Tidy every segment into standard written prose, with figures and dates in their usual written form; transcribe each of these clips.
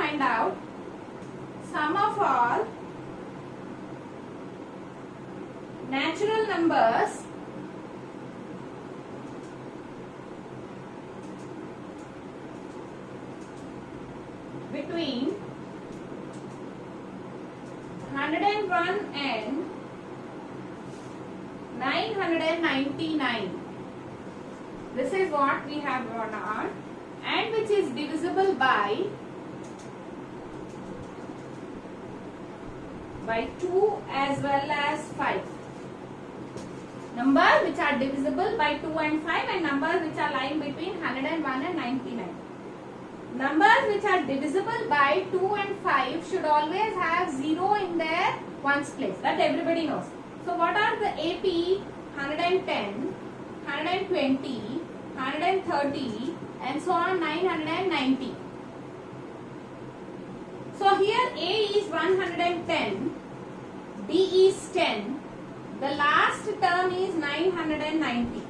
find out sum of all natural numbers between 101 and 999. This is what we have drawn on, and which is divisible by 2 as well as 5. Numbers which are divisible by 2 and 5, and numbers which are lying between 101 and 99. Numbers which are divisible by 2 and 5 should always have 0 in their ones place. That everybody knows. So what are the AP? 110, 120, 130 and so on 990. So here A is 110, B is 10, the last term is 990.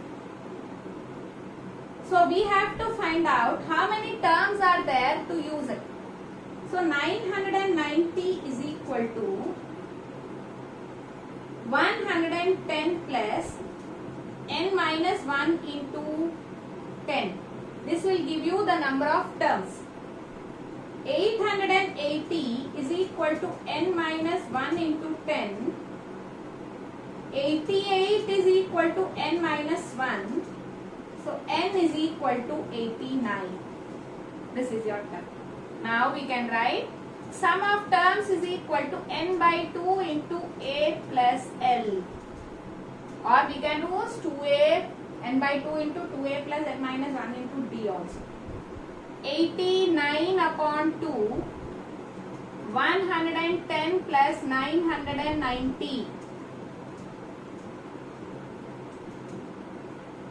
So we have to find out how many terms are there to use it. So 990 is equal to 110 plus n minus 1 into 10. This will give you the number of terms. 880 is equal to n minus 1 into 10. 88 is equal to n minus 1. So n is equal to 89. This is your term. Now we can write sum of terms is equal to n by 2 into a plus l. Or we can use 2a n by 2 into 2a plus n minus 1 into d also. 89 upon 2, 110 plus 990.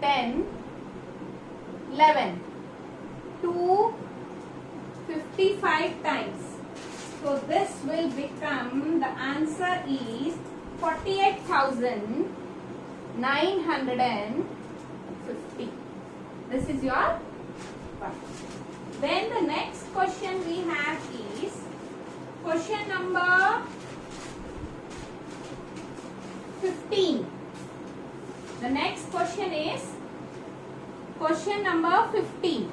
10, 11, 2, 55 times. So this will become, the answer is 48,950. This is your one. Then the next question we have is question number 15. The next question is question number 15.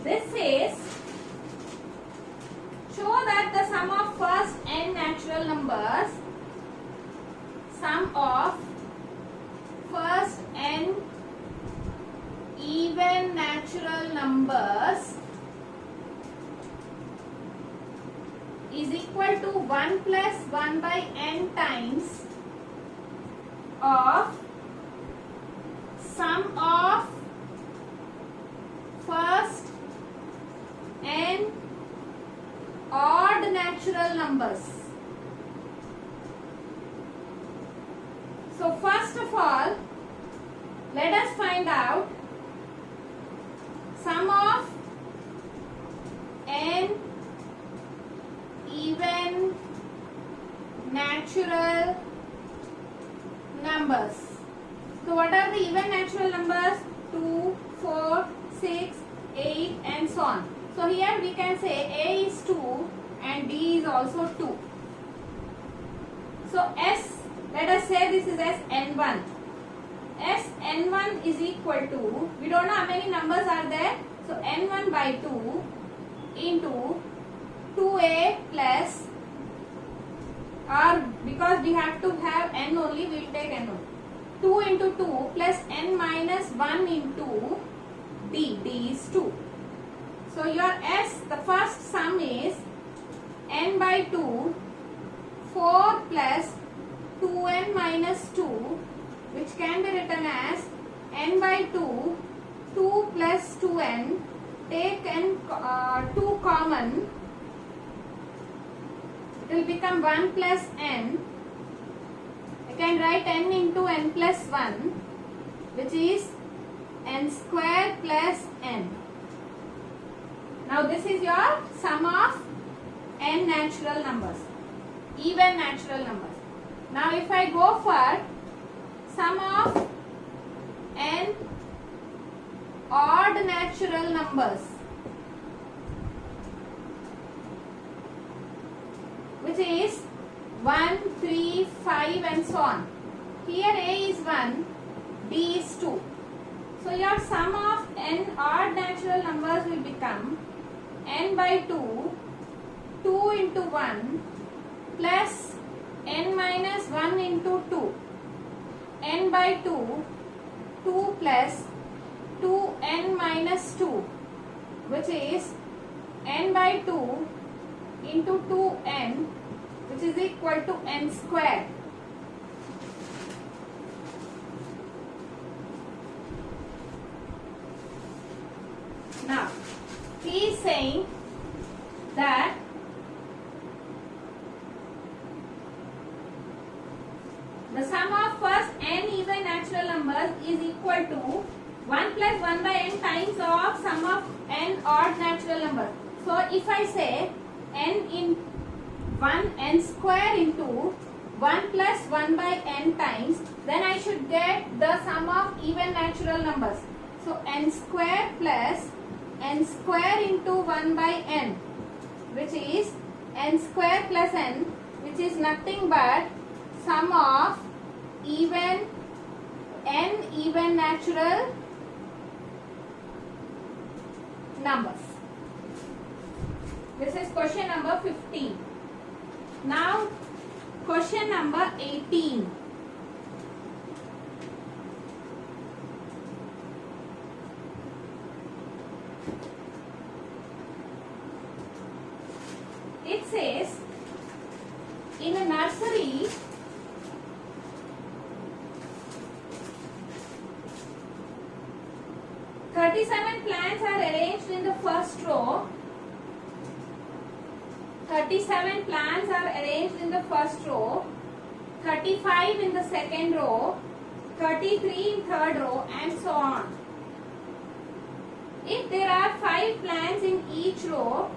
This is, show that the sum of first n natural numbers, sum of first n even natural numbers is equal to 1 plus 1 by n times of sum of first n odd natural numbers. So first of all, let us find out sum of n even natural numbers. So what are the even natural numbers? 2, 4, 6, 8 and so on. So here we can say A is 2 and D is also 2. So S, let us say this is Sn1. Sn1 is equal to, we don't know how many numbers are there. So n1 by 2 into 2a plus, or because we have to have n only, we will take n only. 2 into 2 plus n minus 1 into d. D is 2. So your S, the first sum is n by 2, 4 plus 2n minus 2, which can be written as n by 2, 2 plus 2n, take n 2 common, it will become 1 plus n. I can write n into n plus 1, which is n square plus n. Now this is your sum of n natural numbers, even natural numbers. Now if I go for sum of n odd natural numbers, which is 1, 3, 5 and so on. Here A is 1, B is 2. So your sum of n odd natural numbers will become n by 2, 2 into 1 plus n minus 1 into 2, n by 2, 2 plus 2n minus 2, which is n by 2 into 2n, which is equal to n square. Now, he is saying that the sum of first n even natural numbers is equal to 1 plus 1 by n times of sum of n odd natural numbers. So, if I say n in 1 n square into 1 plus 1 by n times, then I should get the sum of even natural numbers. So, n square plus n square into 1 by n, which is n square plus n, which is nothing but sum of even n even natural numbers. This is question number 15. Now question number 18. It says, in a nursery, "37 plants are arranged in the first row. 37 plants are arranged in the first row, 35 in the second row, 33 in third row, and so on. If there are 5 plants in each row,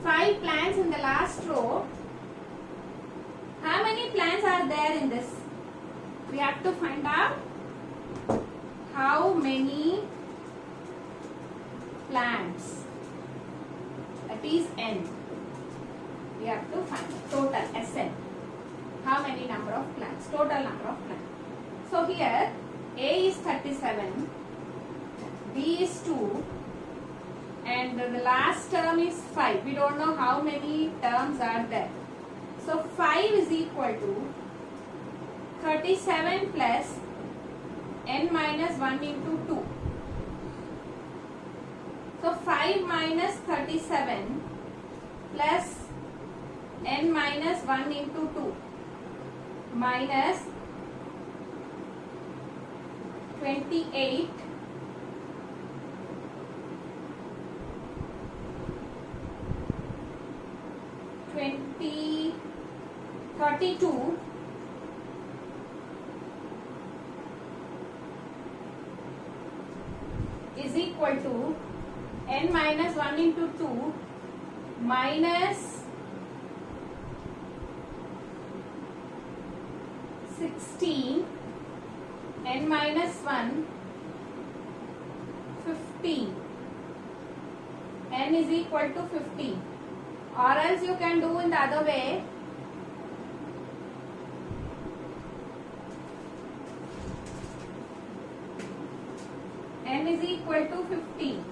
five plants in the last row, how many plants are there in this? We have to find out how many plants, that is n. We have to find total Sn. How many number of plants? Total number of plants. So here A is 37, B is 2, and the last term is 5. We don't know how many terms are there. So 5 is equal to 37 plus n minus 1 into 2. So 5 minus 37 plus n minus 1 into 2 minus 28 32 is equal to n minus 1 into 2 minus 16 n minus 1 15. N is equal to 15, or else you can do in the other way. N is equal to 15.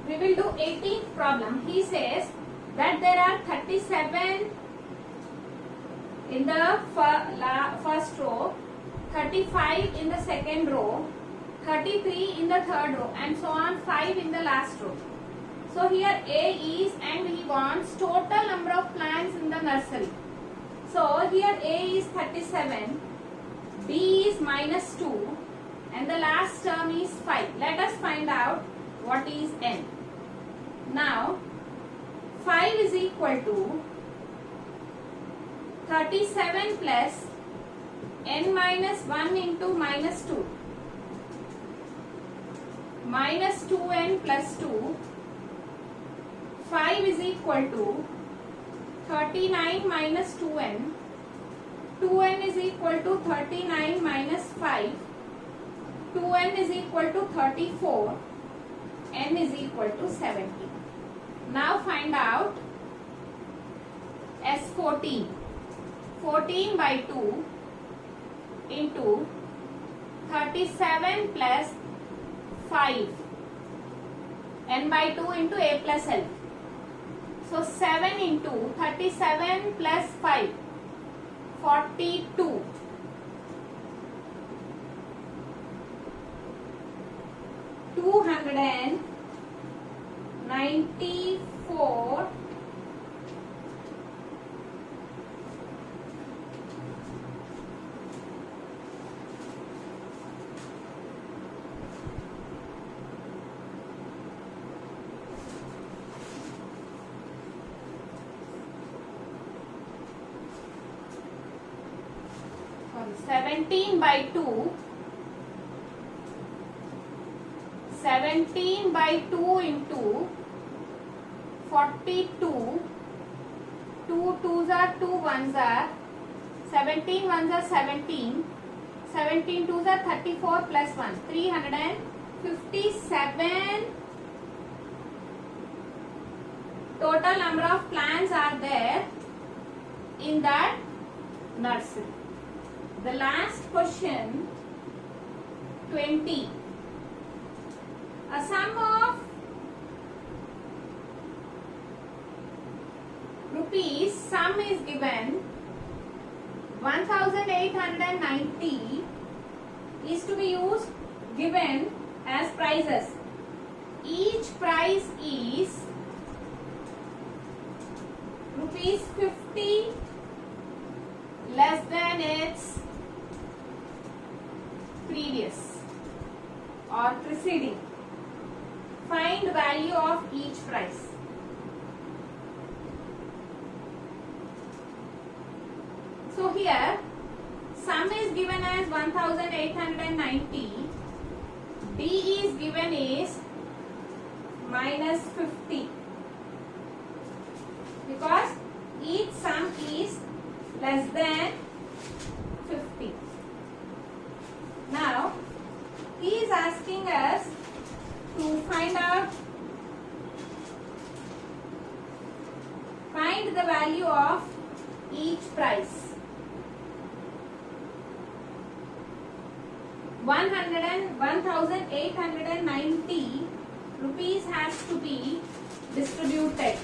We will do 18th problem. He says that there are 37 in the first row, 35 in the second row, 33 in the third row, and so on, 5 in the last row. So here A is, and he wants total number of plants in the nursery. So here A is 37, B is minus 2, and the last term is 5. Let us find out what is n. Now 5 is equal to 37 plus n minus 1 into minus 2 minus 2n plus 2. 5 is equal to 39 minus 2n. 2n is equal to 39 minus 5. 2n is equal to 34. N is equal to 70. Now find out S14. 14 by 2 into 37 plus 5. N by 2 into A plus L. So 7 into 37 plus 5. 42. 294 17 by 2. 17 by 2 into 42. 2 2s are 2 1s are 17 1s are 17. 17 2s are 34 plus 1. 357 total number of plants are there in that nursery. The last question, 20. A sum of rupees, sum is given 1890 is to be used, given as prices. Each price is rupees 50 less than its previous or preceding. Find value of each price. So here sum is given as 1890. D is given is minus 50 because each sum is less than 50. Now he is asking us to find the value of each price. 1890 rupees has to be distributed.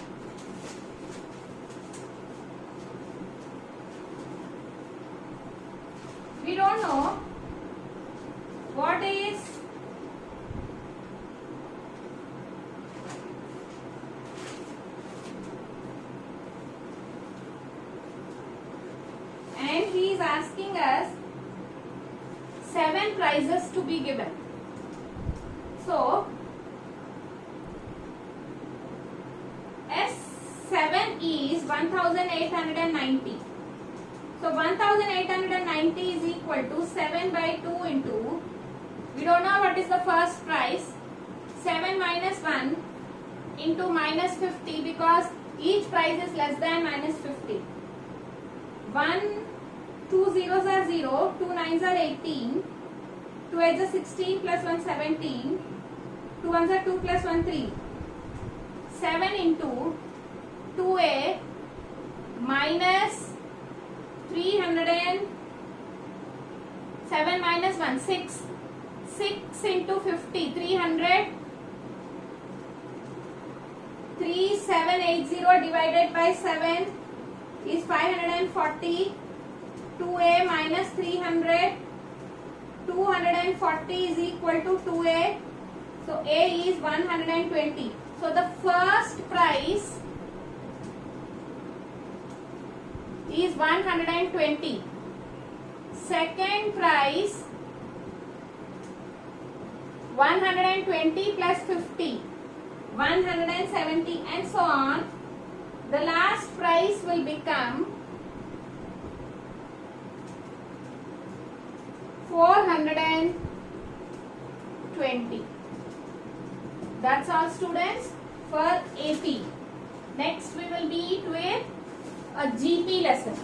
We don't know what is and he is asking us 7 prizes to be given. So S7 is 1890. So 1890 is equal to 7 by 2 into, we don't know what is the first price, 7 minus 1 into minus 50 because each price is less than minus 50. 2 zeros are 0, 2 9s are 18, 2 8s are 16 plus 1 17, 2 1s are 2 plus 1 3. 7 into 2a minus 300 7 minus 1 6. 6 into 50 300. 3780 divided by 7 is 540. 2a minus 300. 240 is equal to 2a. So a is 120. So the first price is 120. Second price 120 plus 50, 170, and so on. The last price will become 420. That's all, students, for AP. Next we will meet with a GP lesson.